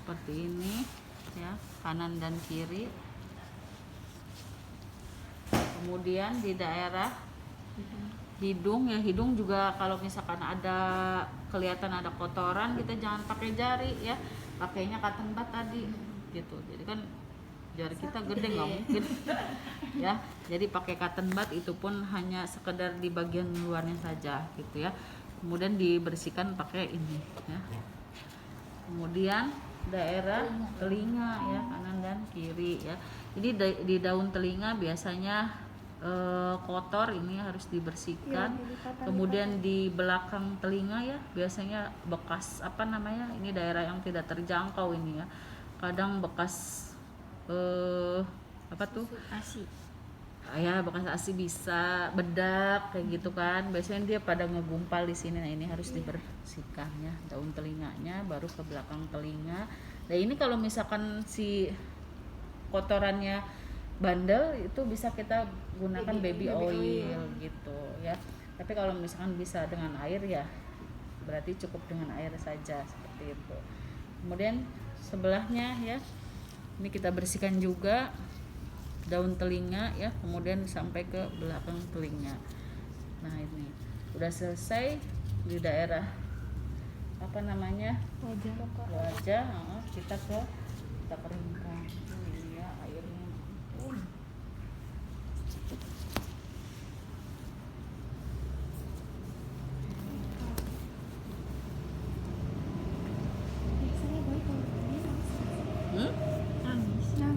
seperti ini ya, kanan dan kiri. Kemudian di daerah hidung ya, hidung juga kalau misalkan ada kelihatan ada kotoran, kita jangan pakai jari ya, pakainya cotton bud tadi gitu. Jadi kan jari kita gede nggak mungkin ya, jadi pakai cotton bud, itu pun hanya sekedar di bagian luarnya saja gitu ya. Kemudian dibersihkan pakai ini ya. Kemudian daerah telinga ya, kanan dan kiri ya. Jadi di daun telinga biasanya kotor, ini harus dibersihkan. Kemudian di belakang telinga ya, biasanya bekas apa namanya, ini daerah yang tidak terjangkau ini ya, kadang bekas apa tuh, ASI ya bekas ASI, bisa bedak kayak gitu kan, biasanya dia pada ngegumpal di sini. Nah ini harus dibersihkan ya, daun telinganya, baru ke belakang telinga. Nah ini kalau misalkan si kotorannya bandel, itu bisa kita gunakan baby oil gitu ya. Tapi kalau misalkan bisa dengan air ya, berarti cukup dengan air saja seperti itu. Kemudian sebelahnya ya, ini kita bersihkan juga daun telinga ya, kemudian sampai ke belakang telinga. Nah ini udah selesai di daerah apa namanya, wajah. Kita keringkan ini ya, airnya.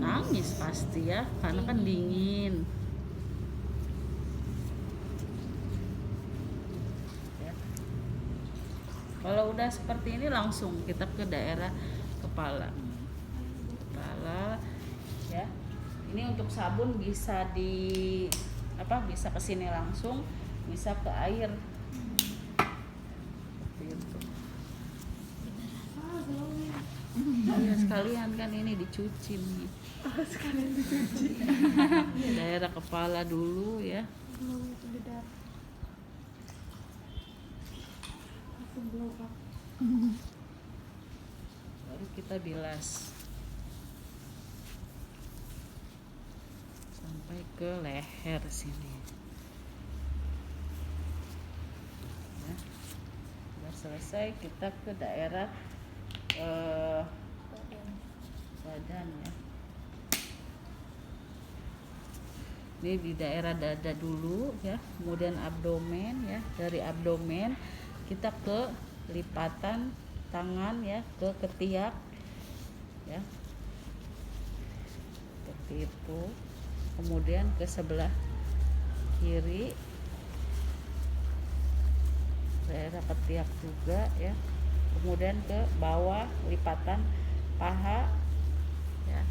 Nangis pasti ya, karena kan dingin ya. Kalau udah seperti ini langsung kita ke daerah kepala ya. Ini untuk sabun bisa bisa ke sini langsung, bisa ke air seperti itu. Ya, sekalian kan ini dicuci nih. sekalian dicuci. Daerah kepala dulu ya. Baru kita bilas sampai ke leher sini ya. Udah selesai, kita ke daerah badan ya. Ini di daerah dada dulu ya, kemudian abdomen ya. Dari abdomen kita ke lipatan tangan ya, ke ketiak ya, seperti itu. Kemudian ke sebelah kiri, daerah ketiak juga ya. Kemudian ke bawah lipatan paha ya.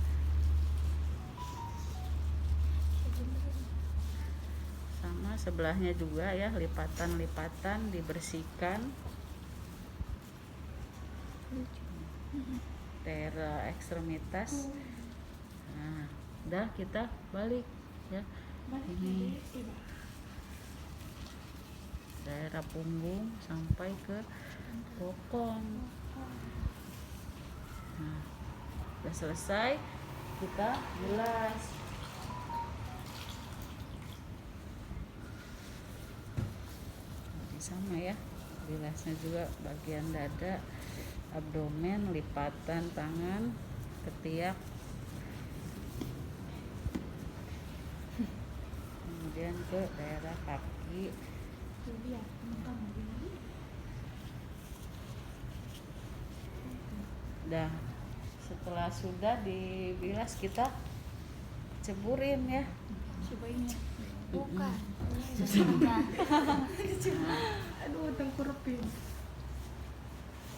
Sama sebelahnya juga ya, lipatan-lipatan dibersihkan. Daerah ekstremitas. Nah, udah kita balik ya. Ini daerah punggung sampai ke bokong. Nah, udah selesai, kita bilas. Sama ya, bilasnya juga bagian dada, abdomen, lipatan tangan, ketiak, kemudian ke daerah kaki. Dah, setelah sudah dibilas, kita ceburin ya. Bukan. Aduh, tengkurapin.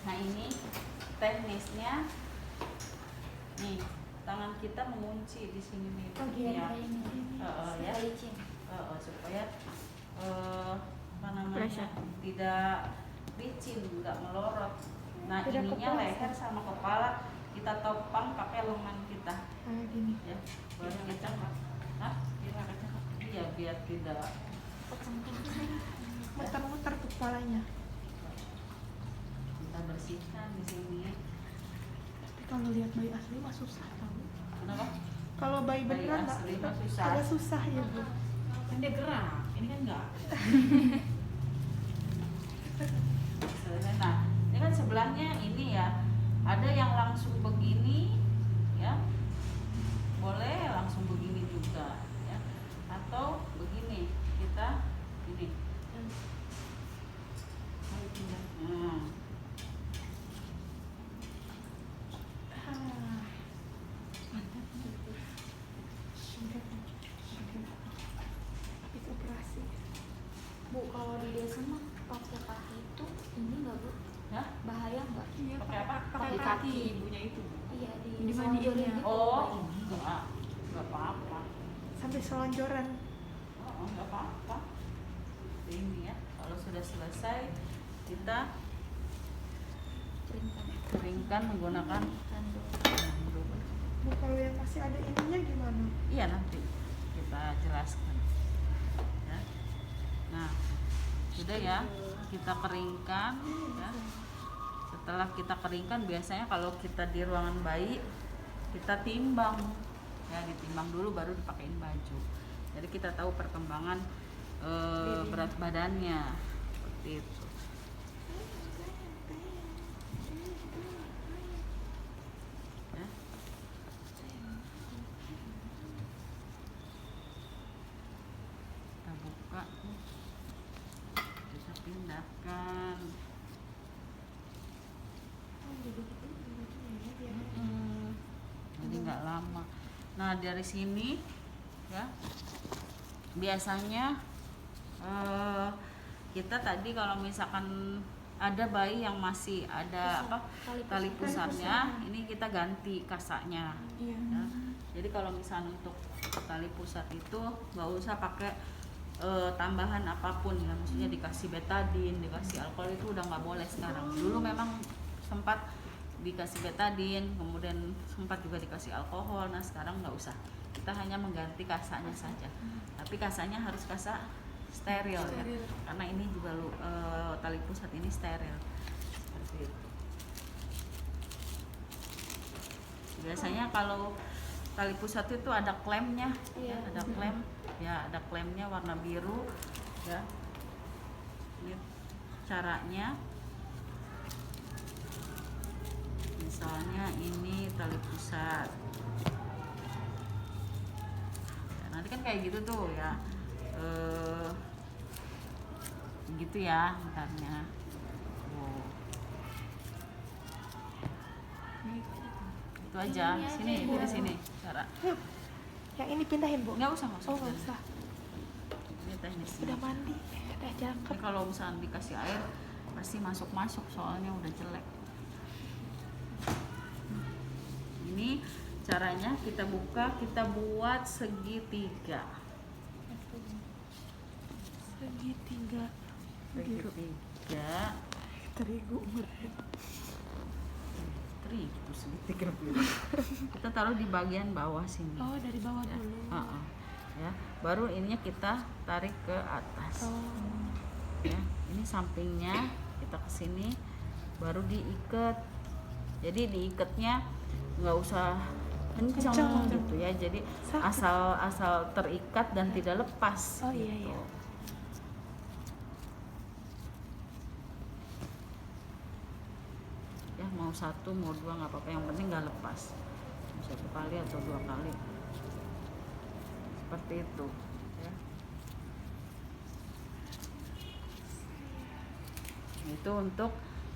Nah ini teknisnya nih, tangan kita mengunci di sini nih ya. Ya. Supaya apa namanya, tidak licin, nggak melorot. Nah ininya leher sama kepala kita topang pakai lengan kita. Gini. Ya, baru kita iya, biar tidak muter-muter kepalanya. Kita bersihkan di sini. Tapi kalau kalau lihat bayi asli mah susah tau. Kenapa? Kalau bayi Bayi beneran nggak asli mah susah. agak susah ya Bu. Kan dia gerak, ini kan enggak. Nah, ini kan sebelahnya ini ya, ada yang langsung begini, ya, boleh langsung begini juga, ya, atau begini, kita ini. Nah, Ah. Mantap. Habis operasi. Bu, kalau di desa mah pakai kaki itu ini nggak Bu? ya, Bahaya nggak? Iya, pakai apa? pakai kaki ibunya itu. Iya di Dimandiin ya? gitu, Oh, bayinya. enggak apa-apa. Sampai selonjoran. Oh, enggak apa-apa. Ini ya, kalau sudah selesai kita Ceringkan. keringkan menggunakan Handuk. handuk. Bu, kalau yang masih ada ininya gimana? Iya, nanti kita jelaskan. Ya. Nah, sudah ya, kita keringkan. Ya. Setelah kita keringkan, biasanya kalau kita di ruangan bayi, kita timbang. Ya, ditimbang dulu baru dipakein baju. Jadi kita tahu perkembangan berat badannya seperti itu. Ya. Kita buka, kita pindahkan. Oh, jadi gitu bajunya ya biar. Jadi nggak lama. Nah, dari sini ya biasanya kita tadi kalau misalkan ada bayi yang masih ada apa tali pusatnya, ini kita ganti kasanya. Iya. Ya. Jadi kalau misalnya untuk tali pusat itu nggak usah pakai tambahan apapun ya, maksudnya dikasih betadine, dikasih alkohol itu udah nggak boleh sekarang. Dulu memang sempat dikasih betadine, kemudian sempat juga dikasih alkohol. Nah, sekarang nggak usah, kita hanya mengganti kasanya saja, tapi kasanya harus kasa steril, ya, Steril. karena ini juga tali pusat ini steril seperti itu. Biasanya kalau tali pusat itu ada klemnya, ya, Iya. ada klem, ya, ada klemnya warna biru, ya. Ini caranya. Misalnya ini tali pusat. Ya, nanti kan kayak gitu tuh ya, gitu ya bentarnya. Oh. Itu aja. Sini, di sini. Cara. Yang ini pindahin Bu. Nggak usah masuk. Oh, nggak usah. Ini teknisnya. Udah mandi, udah Ini cakep. kalau misalnya dikasih air pasti masuk soalnya udah jelek. Ini caranya kita buka, kita buat segitiga. Segitiga. Segitiga. Terigu meren. Terigu segitiga biru. Kita taruh di bagian bawah sini. Oh, dari bawah Ya. dulu. Ya. Baru ininya kita tarik ke atas. Oh. Ya. Ini sampingnya kita ke sini, baru diikat. Jadi diikatnya nggak usah kencang Kencang. gitu ya. Jadi Sakit. asal terikat dan tidak lepas. Oh, iya, gitu. iya. Ya, mau satu mau dua nggak apa-apa, yang penting nggak lepas. Satu kali atau dua kali seperti itu ya. Itu untuk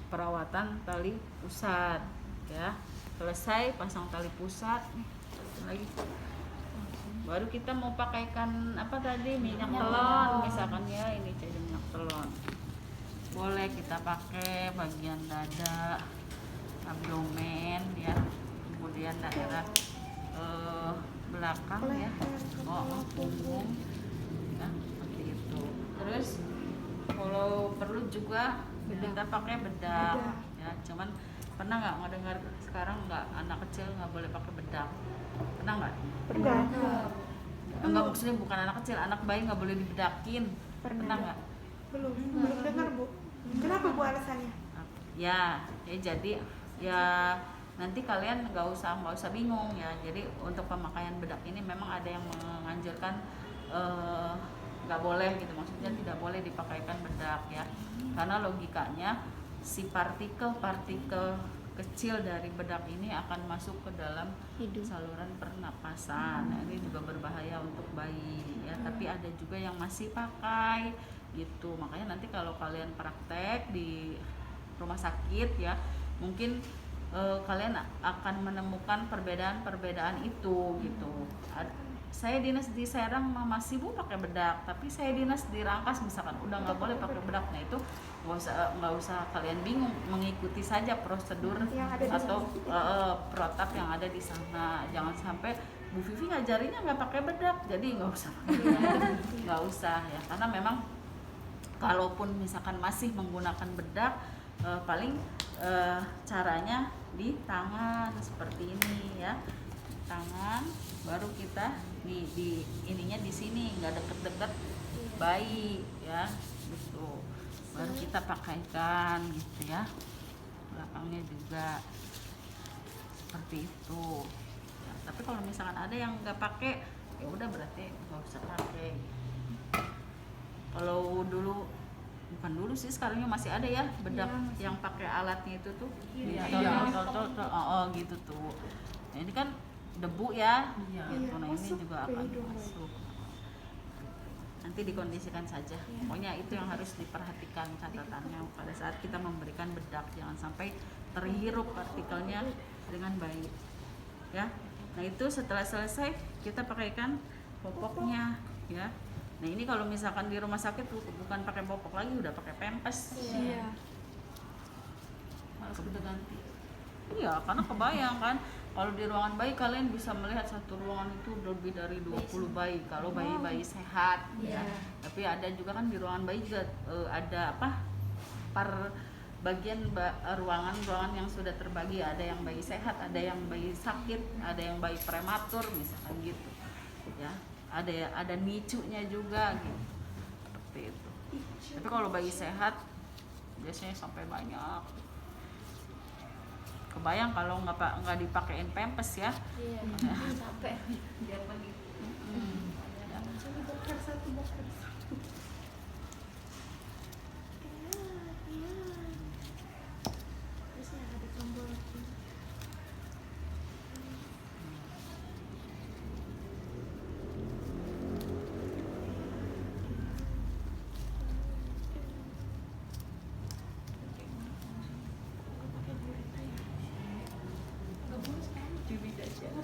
perawatan tali pusat ya. Selesai pasang tali pusat, lagi baru kita mau pakaikan apa tadi, minyak telon misalkan ya, ini jadi minyak telon. Boleh kita pakai bagian dada, abdomen ya, kemudian daerah belakang ya, punggung ya, seperti itu. Terus kalau perlu juga kita pakai bedak ya. Cuman pernah nggak ngedengar sekarang nggak, anak kecil nggak boleh pakai bedak? Pernah nggak? Pernah. Enggak, maksudnya bukan anak kecil, anak bayi nggak boleh dibedakin. Pernah nggak? Belum dengar Bu. Kenapa Bu alasannya? Ya jadi ya nanti kalian nggak usah bingung ya. Jadi untuk pemakaian bedak ini memang ada yang menganjurkan nggak boleh gitu, maksudnya tidak boleh dipakaikan bedak ya, karena logikanya si partikel kecil dari bedak ini akan masuk ke dalam Hidung. saluran pernapasan. Nah, ini juga berbahaya untuk bayi ya, tapi ada juga yang masih pakai gitu. Makanya nanti kalau kalian praktek di rumah sakit ya, mungkin kalian akan menemukan perbedaan itu gitu. Saya dinas di Serang masih Bu pakai bedak, tapi saya dinas di Rangkas misalkan udah nggak boleh pakai bedak. Nah itu nggak usah kalian bingung, mengikuti saja prosedur Yang ada di atau protap yang ada di sana. Jangan sampai Bu Vivi ngajarinya nggak pakai bedak, jadi nggak usah nggak usah ya, karena memang kalaupun misalkan masih menggunakan bedak, paling caranya di tangan seperti ini ya, tangan, baru kita di ininya di sini, nggak deket-deket bayi ya gitu, baru kita pakaikan gitu ya, belakangnya juga seperti itu ya. Tapi kalau misalkan ada yang nggak pakai, ya udah berarti nggak usah pakai. Kalau bukan dulu sih, sekarangnya masih ada ya bedak yang pakai alatnya itu tuh, gitu tuh. Nah, ini kan debu ya, gitu. Nah ini masuk juga ke akan hidung. masuk. Nanti dikondisikan saja. Pokoknya itu yang harus diperhatikan catatannya pada saat kita memberikan bedak, jangan sampai terhirup partikelnya dengan baik. Ya. Nah itu setelah selesai kita pakaikan popoknya ya. Nah ini kalau misalkan di rumah sakit bukan pakai popok lagi, udah pakai pempes. Iya. Harus kita ganti. Iya, karena kebayang kan, kalau di ruangan bayi kalian bisa melihat satu ruangan itu lebih dari 20 bayi kalau bayi-bayi sehat ya. Tapi ada juga kan di ruangan bayi juga ada per bagian ruangan yang sudah terbagi, ada yang bayi sehat, ada yang bayi sakit, ada yang bayi prematur misalkan gitu. Ya, ada nicunya juga gitu. Seperti itu. Tapi kalau bayi sehat biasanya sampai banyak. Kebayang kalau nggak dipakein pempes ya. Iya, capek. Biar begitu. Coba bongkar satu. Terus yang ada tombol lagi.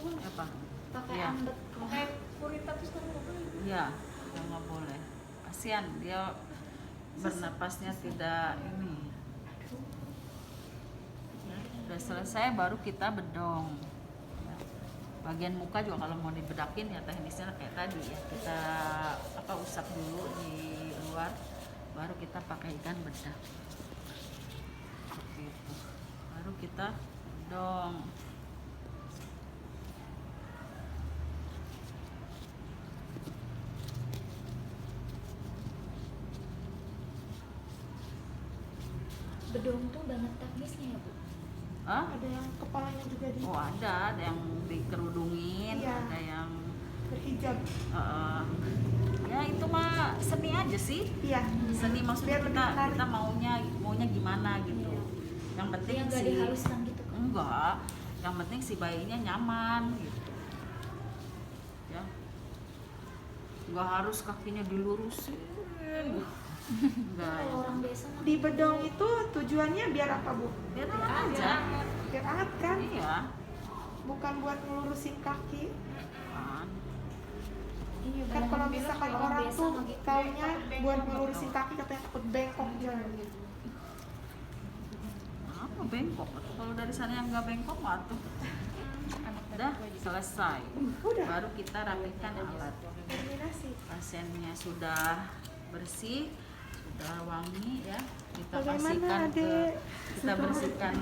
Apa? Pakai Iya. ambet. Pakai kurit tapi sekarang nggak boleh. Iya, yang nggak boleh. Kasihan dia bernapasnya tidak ini. Ya, udah selesai baru kita bedong. Ya. Bagian muka juga kalau mau dibedakin ya teknisnya kayak tadi ya, kita usap dulu di luar, baru kita pakaikan bedak. Seperti itu. Baru kita bedong. Bedong tuh banyak teknisnya ya Bu. Hah? Ada yang kepalanya juga di Oh ada yang dikerudungin, Iya. ada yang berhijab. ya itu mah seni aja sih, Iya. seni maksudnya Biar lebih menarik. kita maunya gimana gitu. Yang penting Yang nggak si dihaluskan gitu kan. enggak, yang penting si bayinya nyaman gitu ya, nggak harus kakinya dilurusin enggak ya. Kalau orang biasa mah Di bedong itu tujuannya biar apa, Bu? Biar hangat aja. Biar hangat kan? Iya Bukan buat ngelurusin kaki. kan. Iya, Kan kalau bilang misalkan orang orang biasa tuh mah gitu. taunya buat ngelurusin kaki katanya takut bengkok jalan gitu. Apa bengkok? Kalau dari sana yang nggak bengkok mah tuh udah selesai. Udah. Baru kita rapikan alat. Kombinasi. Pasiennya sudah bersih, sudah wangi ya, kita Bagaimana, kasihkan ke Dek? kita bersihkan